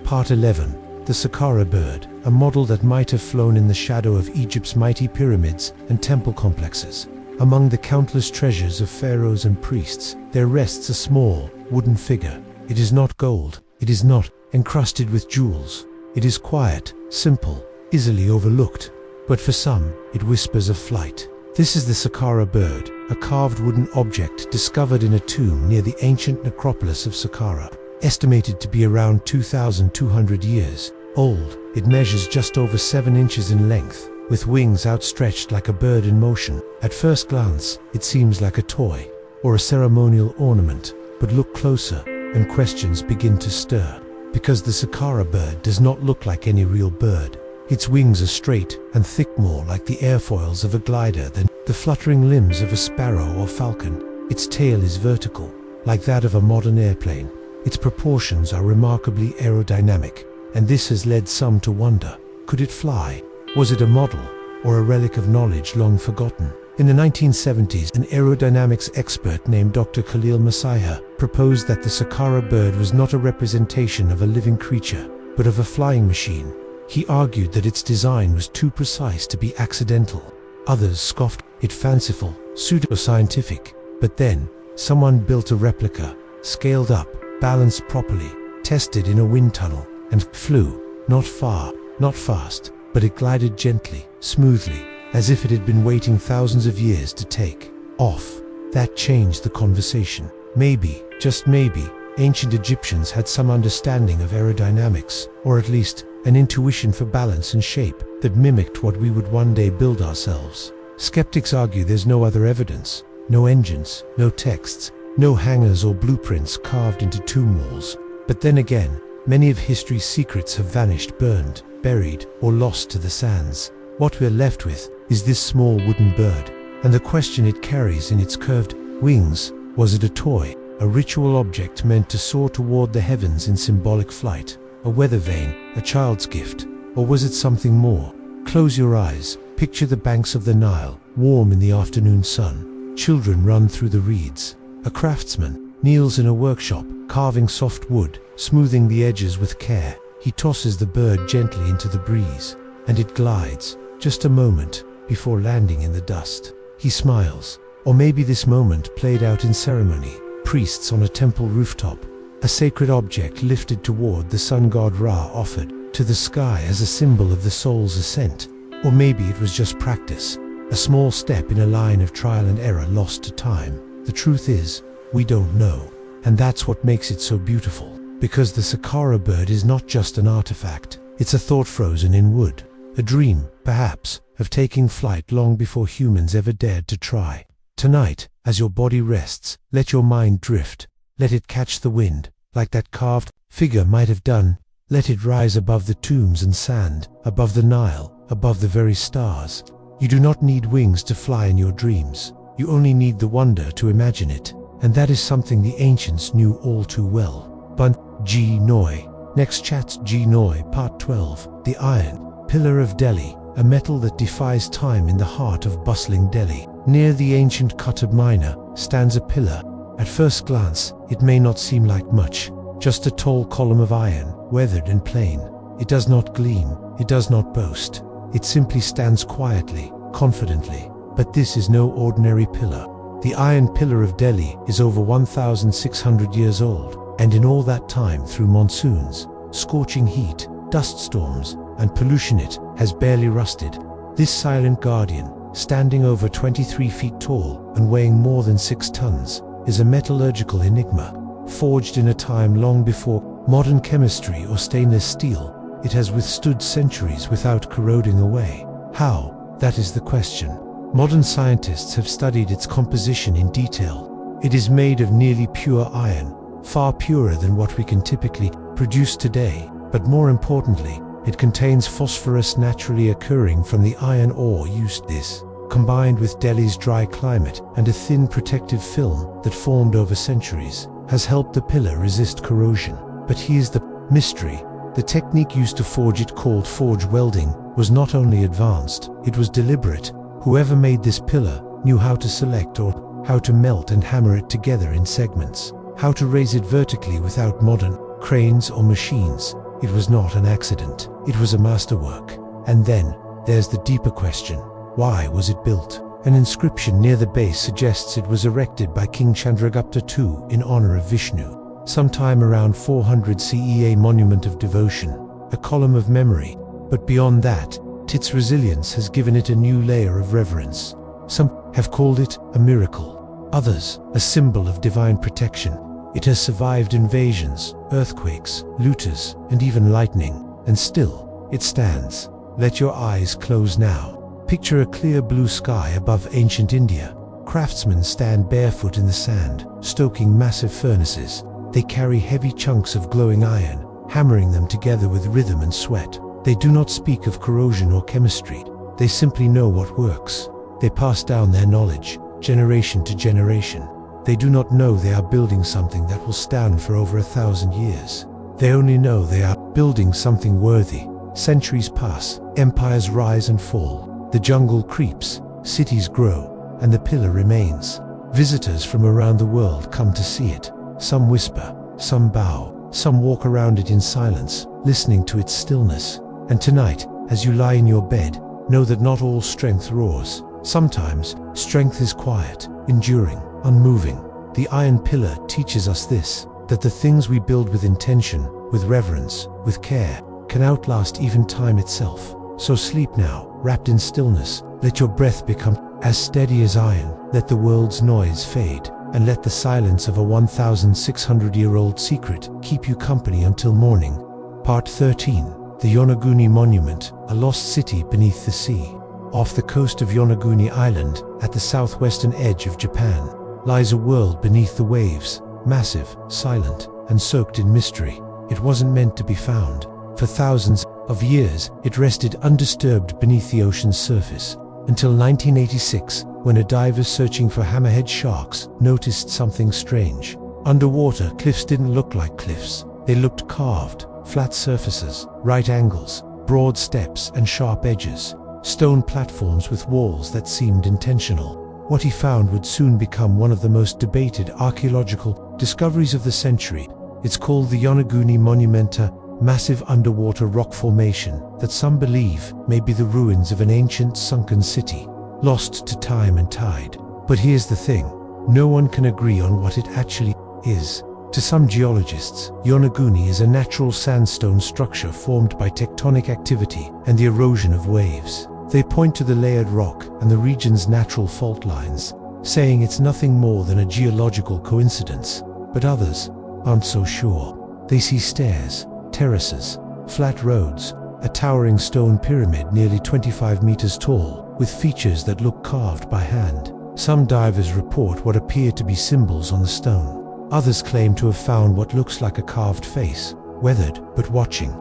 Part 11. The Saqqara bird, a model that might have flown in the shadow of Egypt's mighty pyramids and temple complexes. Among the countless treasures of pharaohs and priests, there rests a small, wooden figure. It is not gold. It is not encrusted with jewels. It is quiet, simple, easily overlooked. But for some, it whispers of flight. This is the Saqqara bird, a carved wooden object discovered in a tomb near the ancient necropolis of Saqqara. Estimated to be around 2,200 years old, it measures just over 7 inches in length, with wings outstretched like a bird in motion. At first glance, it seems like a toy, or a ceremonial ornament, but look closer, and questions begin to stir. Because the Saqqara bird does not look like any real bird. Its wings are straight and thick, more like the airfoils of a glider than the fluttering limbs of a sparrow or falcon. Its tail is vertical, like that of a modern airplane. Its proportions are remarkably aerodynamic, and this has led some to wonder, could it fly? Was it a model, or a relic of knowledge long forgotten? In the 1970s, an aerodynamics expert named Dr. Khalil Masaiha proposed that the Saqqara bird was not a representation of a living creature, but of a flying machine. He argued that its design was too precise to be accidental. Others scoffed it fanciful, pseudo-scientific. But then, someone built a replica, scaled up, balanced properly, tested in a wind tunnel, and flew, not far, not fast, but it glided gently, smoothly, as if it had been waiting thousands of years to take off. That changed the conversation. Maybe, just maybe, ancient Egyptians had some understanding of aerodynamics, or at least an intuition for balance and shape that mimicked what we would one day build ourselves. Skeptics argue there's no other evidence, no engines, no texts, no hangars or blueprints carved into tomb walls. But then again, many of history's secrets have vanished, burned, buried, or lost to the sands. What we're left with is this small wooden bird, and the question it carries in its curved wings. Was it a toy, a ritual object meant to soar toward the heavens in symbolic flight, a weather vane, a child's gift, or was it something more? Close your eyes, picture the banks of the Nile, warm in the afternoon sun. Children run through the reeds. A craftsman kneels in a workshop, carving soft wood, smoothing the edges with care. He tosses the bird gently into the breeze, and it glides, just a moment, before landing in the dust. He smiles. Or maybe this moment played out in ceremony. Priests on a temple rooftop. A sacred object lifted toward the sun god Ra, offered to the sky as a symbol of the soul's ascent. Or maybe it was just practice, a small step in a line of trial and error lost to time. The truth is, we don't know. And that's what makes it so beautiful. Because the Saqqara bird is not just an artifact, it's a thought frozen in wood. A dream, perhaps, of taking flight long before humans ever dared to try. Tonight, as your body rests, let your mind drift. Let it catch the wind, like that carved figure might have done. Let it rise above the tombs and sand, above the Nile, above the very stars. You do not need wings to fly in your dreams. You only need the wonder to imagine it. And that is something the ancients knew all too well. Bunt G. Noi. Next chats G. Noi, Part 12. The Iron Pillar of Delhi, a metal that defies time in the heart of bustling Delhi. Near the ancient Qutb Mina stands a pillar. At first glance, it may not seem like much, just a tall column of iron, weathered and plain. It does not gleam, it does not boast. It simply stands quietly, confidently. But this is no ordinary pillar. The Iron Pillar of Delhi is over 1,600 years old, and in all that time, through monsoons, scorching heat, dust storms, and pollution, it has barely rusted. This silent guardian, standing over 23 feet tall and weighing more than 6 tons, is a metallurgical enigma. Forged in a time long before modern chemistry or stainless steel, it has withstood centuries without corroding away. How? That is the question. Modern scientists have studied its composition in detail. It is made of nearly pure iron, far purer than what we can typically produce today, but more importantly, it contains phosphorus naturally occurring from the iron ore used. This, combined with Delhi's dry climate and a thin protective film that formed over centuries, has helped the pillar resist corrosion. But here's the mystery. The technique used to forge it, called forge welding, was not only advanced, it was deliberate. Whoever made this pillar knew how to select or how to melt and hammer it together in segments, how to raise it vertically without modern cranes or machines. It was not an accident, it was a masterwork. And then, there's the deeper question. Why was it built? An inscription near the base suggests it was erected by King Chandragupta II in honor of Vishnu, sometime around 400 CE, a monument of devotion, a column of memory. But beyond that, its resilience has given it a new layer of reverence. Some have called it a miracle, others a symbol of divine protection. It has survived invasions, earthquakes, looters, and even lightning, and still, it stands. Let your eyes close now. Picture a clear blue sky above ancient India. Craftsmen stand barefoot in the sand, stoking massive furnaces. They carry heavy chunks of glowing iron, hammering them together with rhythm and sweat. They do not speak of corrosion or chemistry. They simply know what works. They pass down their knowledge, generation to generation. They do not know they are building something that will stand for over 1,000 years. They only know they are building something worthy. Centuries pass, empires rise and fall. The jungle creeps, cities grow, and the pillar remains. Visitors from around the world come to see it. Some whisper, some bow, some walk around it in silence, listening to its stillness. And tonight, as you lie in your bed, know that not all strength roars. Sometimes, strength is quiet, enduring, unmoving. The Iron Pillar teaches us this, that the things we build with intention, with reverence, with care, can outlast even time itself. So sleep now, wrapped in stillness. Let your breath become as steady as iron. Let the world's noise fade, and let the silence of a 1,600-year-old secret keep you company until morning. Part 13. The Yonaguni Monument, a lost city beneath the sea. Off the coast of Yonaguni Island, at the southwestern edge of Japan, lies a world beneath the waves, massive, silent, and soaked in mystery. It wasn't meant to be found. For thousands of years, it rested undisturbed beneath the ocean's surface, until 1986, when a diver searching for hammerhead sharks noticed something strange. Underwater, cliffs didn't look like cliffs. They looked carved, flat surfaces, right angles, broad steps, and sharp edges. Stone platforms with walls that seemed intentional. What he found would soon become one of the most debated archaeological discoveries of the century. It's called the Yonaguni Monument, a massive underwater rock formation that some believe may be the ruins of an ancient sunken city, lost to time and tide. But here's the thing, no one can agree on what it actually is. To some geologists, Yonaguni is a natural sandstone structure formed by tectonic activity and the erosion of waves. They point to the layered rock and the region's natural fault lines, saying it's nothing more than a geological coincidence. But others aren't so sure. They see stairs, terraces, flat roads, a towering stone pyramid nearly 25 meters tall, with features that look carved by hand. Some divers report what appear to be symbols on the stone. Others claim to have found what looks like a carved face, weathered but watching.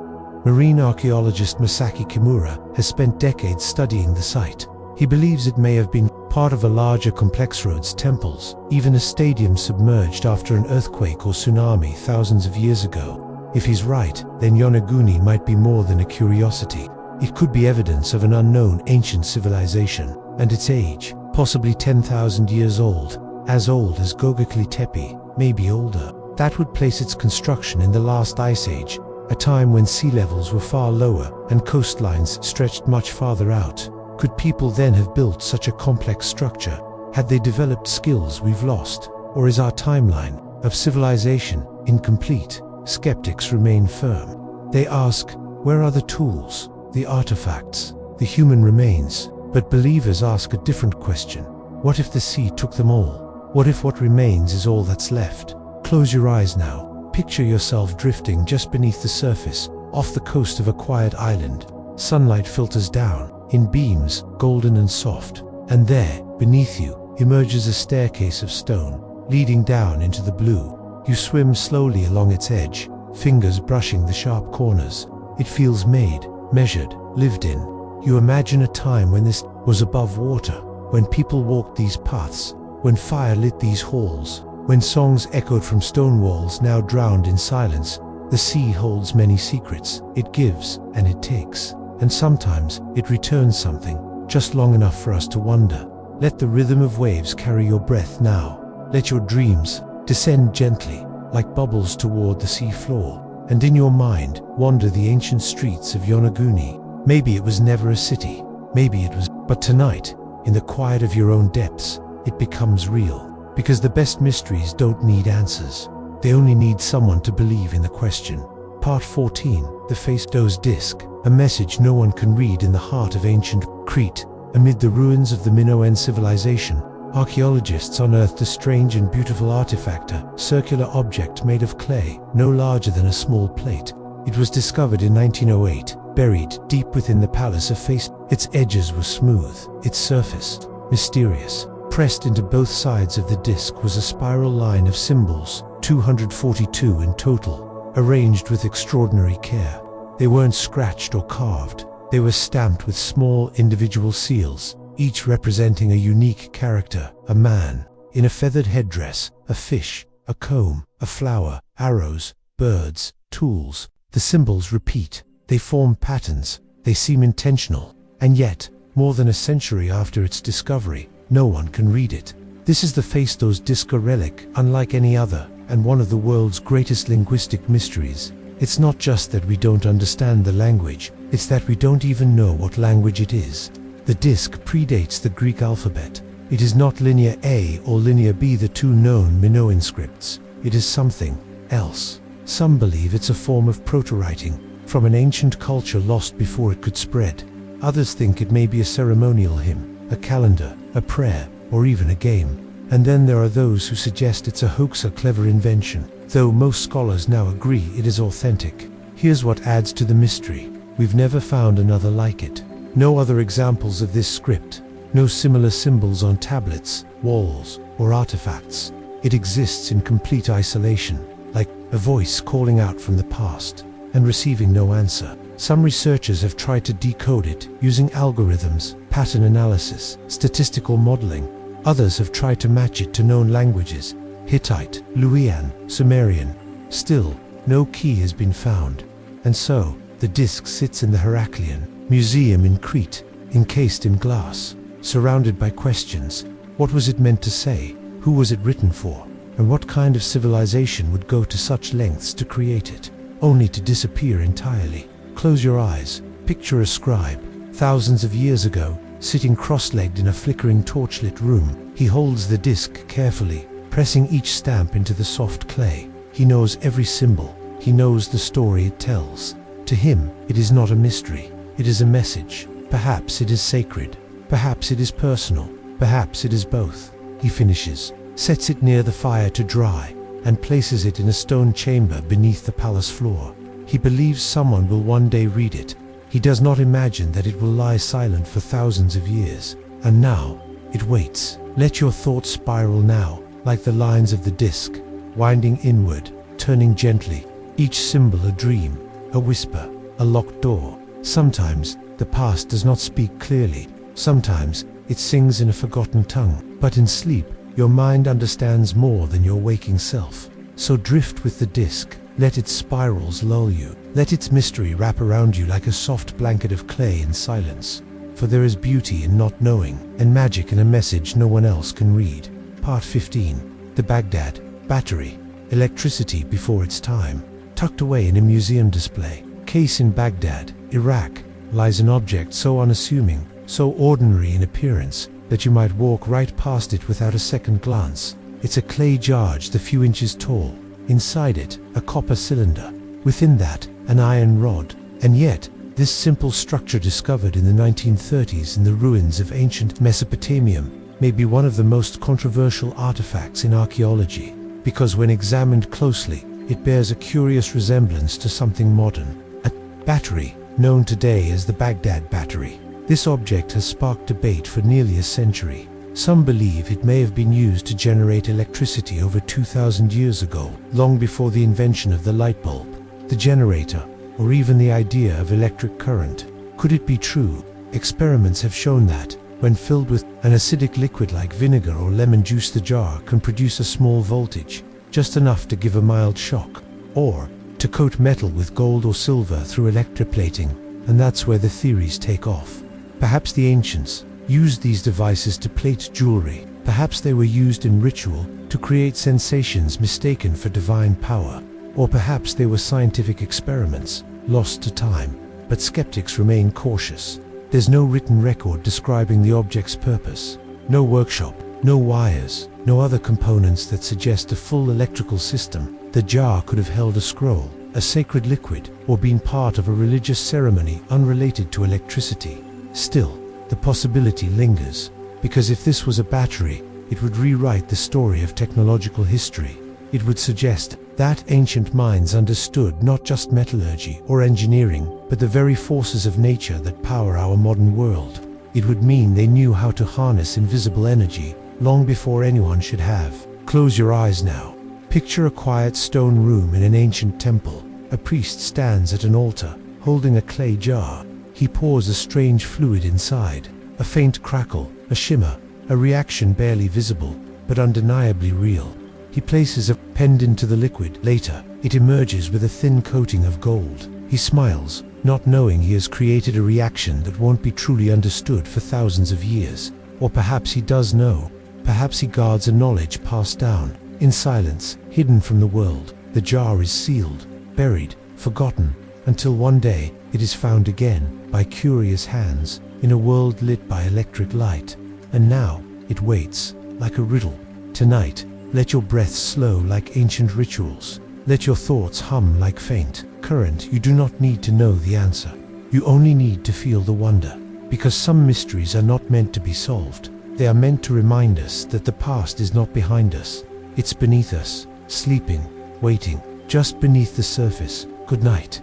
Marine archaeologist Masaki Kimura has spent decades studying the site. He believes it may have been part of a larger complex, roads, temples, even a stadium submerged after an earthquake or tsunami thousands of years ago. If he's right, then Yonaguni might be more than a curiosity. It could be evidence of an unknown ancient civilization, and its age, possibly 10,000 years old as Göbekli Tepe, maybe older. That would place its construction in the last ice age, a time when sea levels were far lower and coastlines stretched much farther out. Could people then have built such a complex structure? Had they developed skills we've lost? Or is our timeline of civilization incomplete? Skeptics remain firm. They ask, where are the tools, the artifacts, the human remains? But believers ask a different question. What if the sea took them all? What if what remains is all that's left? Close your eyes now. Picture yourself drifting just beneath the surface, off the coast of a quiet island. Sunlight filters down, in beams, golden and soft. And there, beneath you, emerges a staircase of stone, leading down into the blue. You swim slowly along its edge, fingers brushing the sharp corners. It feels made, measured, lived in. You imagine a time when this was above water, when people walked these paths, when fire lit these halls, when songs echoed from stone walls now drowned in silence. The sea holds many secrets. It gives and it takes. And sometimes it returns something, just long enough for us to wonder. Let the rhythm of waves carry your breath now. Let your dreams descend gently, like bubbles toward the sea floor. And in your mind, wander the ancient streets of Yonaguni. Maybe it was never a city. Maybe it was. But tonight, in the quiet of your own depths, it becomes real. Because the best mysteries don't need answers. They only need someone to believe in the question. Part 14, The Phaistos Disc. A message no one can read in the heart of ancient Crete. Amid the ruins of the Minoan civilization, archaeologists unearthed a strange and beautiful artifact, a circular object made of clay, no larger than a small plate. It was discovered in 1908, buried deep within the palace of Phaistos. Its edges were smooth, its surface mysterious. Pressed into both sides of the disc was a spiral line of symbols, 242 in total, arranged with extraordinary care. They weren't scratched or carved. They were stamped with small individual seals, each representing a unique character: a man in a feathered headdress, a fish, a comb, a flower, arrows, birds, tools. The symbols repeat. They form patterns. They seem intentional. And yet, more than a century after its discovery, no one can read it. This is the Phaistos disc, a relic unlike any other, and one of the world's greatest linguistic mysteries. It's not just that we don't understand the language, it's that we don't even know what language it is. The disc predates the Greek alphabet. It is not linear A or linear B, the two known Minoan scripts. It is something else. Some believe it's a form of proto-writing, from an ancient culture lost before it could spread. Others think it may be a ceremonial hymn, a calendar, a prayer, or even a game. And then there are those who suggest it's a hoax, a clever invention, though most scholars now agree it is authentic. Here's what adds to the mystery. We've never found another like it. No other examples of this script. No similar symbols on tablets, walls, or artifacts. It exists in complete isolation, like a voice calling out from the past and receiving no answer. Some researchers have tried to decode it using algorithms, pattern analysis, statistical modeling. Others have tried to match it to known languages: Hittite, Luwian, Sumerian. Still, no key has been found. And so, the disc sits in the Heraklion Museum in Crete, encased in glass, surrounded by questions. What was it meant to say? Who was it written for? And what kind of civilization would go to such lengths to create it, only to disappear entirely? Close your eyes. Picture a scribe, thousands of years ago, sitting cross-legged in a flickering torchlit room. He holds the disc carefully, pressing each stamp into the soft clay. He knows every symbol. He knows the story it tells. To him, it is not a mystery. It is a message. Perhaps it is sacred. Perhaps it is personal. Perhaps it is both. He finishes, sets it near the fire to dry, and places it in a stone chamber beneath the palace floor. He believes someone will one day read it. He does not imagine that it will lie silent for thousands of years. And now, it waits. Let your thoughts spiral now, like the lines of the disc, winding inward, turning gently, each symbol a dream, a whisper, a locked door. Sometimes, the past does not speak clearly. Sometimes, it sings in a forgotten tongue. But in sleep, your mind understands more than your waking self. So drift with the disc. Let its spirals lull you. Let its mystery wrap around you like a soft blanket of clay in silence. For there is beauty in not knowing, and magic in a message no one else can read. Part 15. The Baghdad Battery. Electricity before its time. Tucked away in a museum display case in Baghdad, Iraq, lies an object so unassuming, so ordinary in appearance, that you might walk right past it without a second glance. It's a clay jar just a few inches tall. Inside it, a copper cylinder. Within that, an iron rod. And yet, this simple structure discovered in the 1930s in the ruins of ancient Mesopotamia may be one of the most controversial artifacts in archaeology, because when examined closely, it bears a curious resemblance to something modern. A battery, known today as the Baghdad Battery. This object has sparked debate for nearly a century. Some believe it may have been used to generate electricity over 2,000 years ago, long before the invention of the light bulb, the generator, or even the idea of electric current. Could it be true? Experiments have shown that, when filled with an acidic liquid like vinegar or lemon juice, the jar can produce a small voltage, just enough to give a mild shock, or to coat metal with gold or silver through electroplating, and that's where the theories take off. Perhaps the ancients used these devices to plate jewelry. Perhaps they were used in ritual to create sensations mistaken for divine power. Or perhaps they were scientific experiments, lost to time. But skeptics remain cautious. There's no written record describing the object's purpose. No workshop, no wires, no other components that suggest a full electrical system. The jar could have held a scroll, a sacred liquid, or been part of a religious ceremony unrelated to electricity. Still, the possibility lingers, because if this was a battery, it would rewrite the story of technological history. It would suggest that ancient minds understood not just metallurgy or engineering, but the very forces of nature that power our modern world. It would mean they knew how to harness invisible energy long before anyone should have. Close your eyes now. Picture a quiet stone room in an ancient temple. A priest stands at an altar, holding a clay jar. He pours a strange fluid inside. A faint crackle, a shimmer, a reaction barely visible, but undeniably real. He places a pen into the liquid. Later, it emerges with a thin coating of gold. He smiles, not knowing he has created a reaction that won't be truly understood for thousands of years. Or perhaps he does know. Perhaps he guards a knowledge passed down, in silence, hidden from the world. The jar is sealed, buried, forgotten, until one day it is found again by curious hands in a world lit by electric light. And now it waits, like a riddle. Tonight, let your breath slow like ancient rituals. Let your thoughts hum like faint current. You do not need to know the answer. You only need to feel the wonder. Because some mysteries are not meant to be solved. They are meant to remind us that the past is not behind us. It's beneath us, sleeping, waiting, just beneath the surface. Good night.